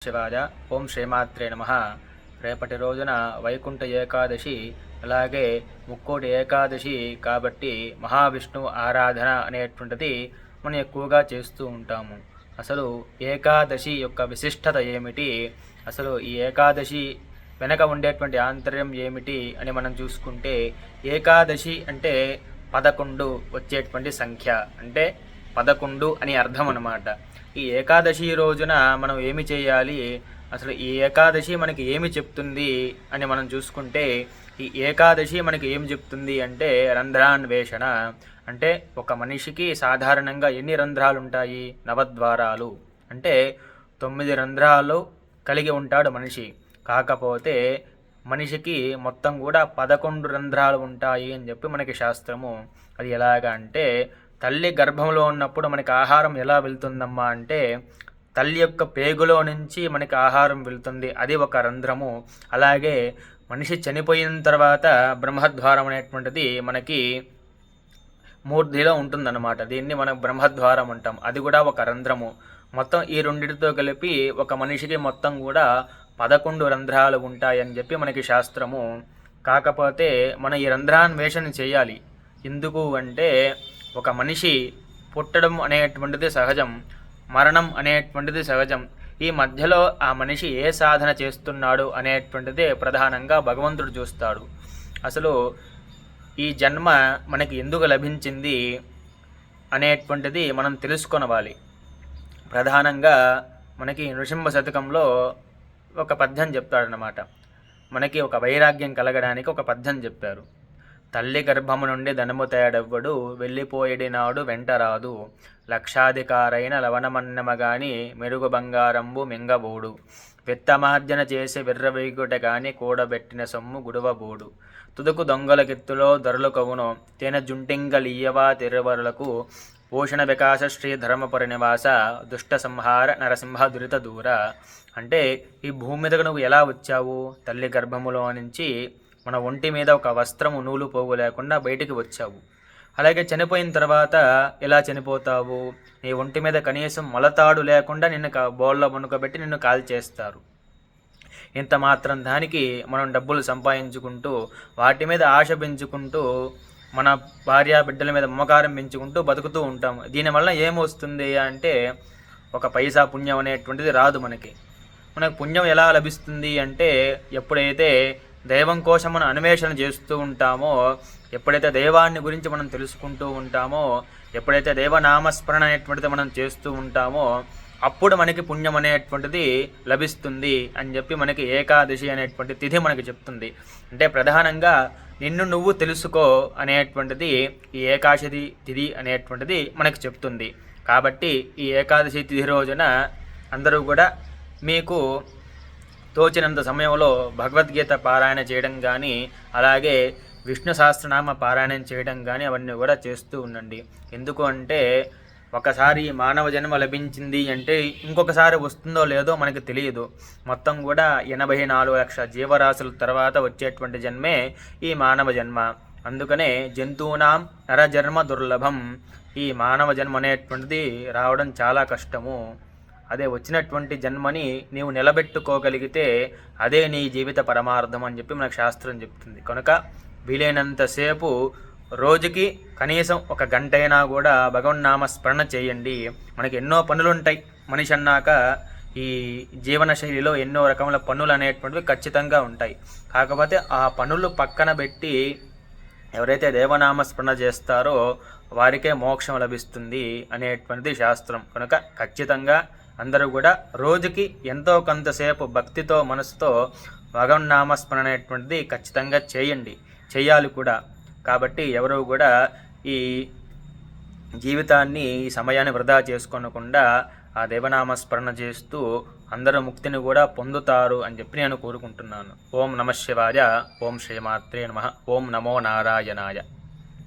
శివాయ. ఓం శ్రీమాత్రే నమః. రేపటి రోజున వైకుంఠ ఏకాదశి, అలాగే ముక్కోటి ఏకాదశి కాబట్టి మహావిష్ణు ఆరాధన అనేటువంటిది మనం ఎక్కువగా చేస్తూ ఉంటాము. అసలు ఏకాదశి యొక్క విశిష్టత ఏమిటి, అసలు ఈ ఏకాదశి వెనక ఉండేటువంటి ఆంతర్యం ఏమిటి అని మనం చూసుకుంటే, ఏకాదశి అంటే 11 వచ్చేటువంటి సంఖ్య, అంటే 11 అని అర్థం అన్నమాట. ఈ ఏకాదశి రోజున మనం ఏమి చేయాలి, అసలు ఈ ఏకాదశి మనకి ఏమి చెప్తుంది అని మనం చూసుకుంటే, ఈ ఏకాదశి మనకి ఏమి చెప్తుంది అంటే రంధ్రాన్వేషణ. అంటే ఒక మనిషికి సాధారణంగా ఎన్ని రంధ్రాలు ఉంటాయి? నవద్వారాలు, అంటే 9 రంధ్రాలు కలిగి ఉంటాడు మనిషి. కాకపోతే మనిషికి మొత్తం కూడా 11 రంధ్రాలు ఉంటాయి అని చెప్పి మనకి శాస్త్రము. అది ఎలాగా అంటే, తల్లి గర్భంలో ఉన్నప్పుడు మనకి ఆహారం ఎలా వెళ్తుందమ్మా అంటే, తల్లి యొక్క పేగులో నుంచి మనకి ఆహారం వెళ్తుంది, అది ఒక రంధ్రము. అలాగే మనిషి చనిపోయిన తర్వాత బ్రహ్మద్వారం అనేటువంటిది మనకి మూర్ధిలో ఉంటుందన్నమాట. దీన్ని మనం బ్రహ్మద్వారం అంటాం, అది కూడా ఒక రంధ్రము. మొత్తం ఈ రెండింటితో కలిపి ఒక మనిషికి మొత్తం కూడా 11 రంధ్రాలు ఉంటాయని చెప్పి మనకి శాస్త్రము. కాకపోతే మనం ఈ రంధ్రాన్వేషణ చేయాలి. ఎందుకు అంటే, ఒక మనిషి పుట్టడం అనేటువంటిది సహజం, మరణం అనేటువంటిది సహజం. ఈ మధ్యలో ఆ మనిషి ఏ సాధన చేస్తున్నాడు అనేటువంటిదే ప్రధానంగా భగవంతుడు చూస్తాడు. అసలు ఈ జన్మ మనకి ఎందుకు లభించింది అనేటువంటిది మనం తెలుసుకొనవాలి. ప్రధానంగా మనకి నృసింహ శతకంలో ఒక పద్యం చెప్తాడనమాట. మనకి ఒక వైరాగ్యం కలగడానికి ఒక పద్యం చెప్పారు. తల్లి గర్భము నుండి ధనము తేడెవ్వడు, వెళ్ళిపోయేడినాడు వెంటరాదు. లక్షాధికారైన లవణమన్నమగాని, మెరుగు బంగారంబు మింగబోడు. విత్తమార్జన చేసి విర్రవీగుట గాని, కూడబెట్టిన సొమ్ము గుడవబోడు. తుదుకు దొంగల గిత్తులో ధరలు కవును, తేన జుంటింగలియ్యవా తిరువరులకు. పోషణ వికాస శ్రీ ధర్మపురి నివాస, దుష్ట సంహార నరసింహ దురిత దూర. అంటే ఈ భూమి మీదకు నువ్వు ఎలా వచ్చావు? తల్లి గర్భములో నుంచి మన ఒంటి మీద ఒక వస్త్రము, నూలు పోగు లేకుండా బయటికి వచ్చావు. అలాగే చనిపోయిన తర్వాత ఎలా చనిపోతావు? నీ ఒంటి మీద కనీసం మొలతాడు లేకుండా నిన్ను బోళ్ళ వణుకబెట్టి నిన్ను కాల్చేస్తారు. ఇంత మాత్రం దానికి మనం డబ్బులు సంపాదించుకుంటూ, వాటి మీద ఆశ పెంచుకుంటూ, మన భార్య బిడ్డల మీద మమకారం పెంచుకుంటూ బతుకుతూ ఉంటాము. దీనివల్ల ఏమొస్తుంది అంటే, ఒక పైసా పుణ్యం అనేటువంటిది రాదు మనకి. మనకు పుణ్యం ఎలా లభిస్తుంది అంటే, ఎప్పుడైతే దైవం కోసం మనం అన్వేషణ చేస్తూ ఉంటామో, ఎప్పుడైతే దైవాన్ని గురించి మనం తెలుసుకుంటూ ఉంటామో, ఎప్పుడైతే దైవనామస్మరణ అనేటువంటిది మనం చేస్తూ ఉంటామో, అప్పుడు మనకి పుణ్యం అనేటువంటిది లభిస్తుంది అని చెప్పి మనకి ఏకాదశి అనేటువంటి తిథి మనకి చెప్తుంది. అంటే ప్రధానంగా నిన్ను నువ్వు తెలుసుకో అనేటువంటిది ఈ ఏకాదశి తిథి అనేటువంటిది మనకి చెప్తుంది. కాబట్టి ఈ ఏకాదశి తిథి రోజున అందరూ కూడా మీకు తోచినంత సమయంలో భగవద్గీత పారాయణ చేయడం కానీ, అలాగే విష్ణు సహస్రనామ పారాయణం చేయడం కానీ అవన్నీ కూడా చేస్తూ ఉండండి. ఎందుకు అంటే, ఒకసారి మానవ జన్మ లభించింది అంటే ఇంకొకసారి వస్తుందో లేదో మనకి తెలియదు. మొత్తం కూడా 84 లక్షల జీవరాశుల తర్వాత వచ్చేటువంటి జన్మే ఈ మానవ జన్మ. అందుకనే జంతువునాం నరజన్మ దుర్లభం. ఈ మానవ జన్మ అనేటువంటిది రావడం చాలా కష్టము. అదే వచ్చినటువంటి జన్మని నీవు నిలబెట్టుకోగలిగితే అదే నీ జీవిత పరమార్థం అని చెప్పి మనకు శాస్త్రం చెప్తుంది. కనుక వీలైనంతసేపు రోజుకి కనీసం 1 గంట అయినా కూడా భగవన్నామ స్మరణ చేయండి. మనకి ఎన్నో పనులు ఉంటాయి. మనిషి అన్నాక ఈ జీవన శైలిలో ఎన్నో రకముల పనులు అనేటువంటివి ఖచ్చితంగా ఉంటాయి. కాకపోతే ఆ పనులు పక్కన పెట్టి ఎవరైతే దేవనామ స్మరణ చేస్తారో వారికే మోక్షం లభిస్తుంది అనేటువంటిది శాస్త్రం. కనుక ఖచ్చితంగా అందరూ కూడా రోజుకి ఎంతో కొంతసేపు భక్తితో, మనసుతో భగవన్నామస్మరణ అనేటువంటిది ఖచ్చితంగా చేయాలి కూడా. కాబట్టి ఎవరు కూడా ఈ జీవితాన్ని, ఈ సమయాన్ని వృధా చేసుకోనకుండా ఆ దేవనామస్మరణ చేస్తూ అందరూ ముక్తిని కూడా పొందుతారు అని చెప్పి నేను కోరుకుంటున్నాను. ఓం నమః శివాయ. ఓం శ్రీమాత్రే నమః. ఓం నమో నారాయణాయ.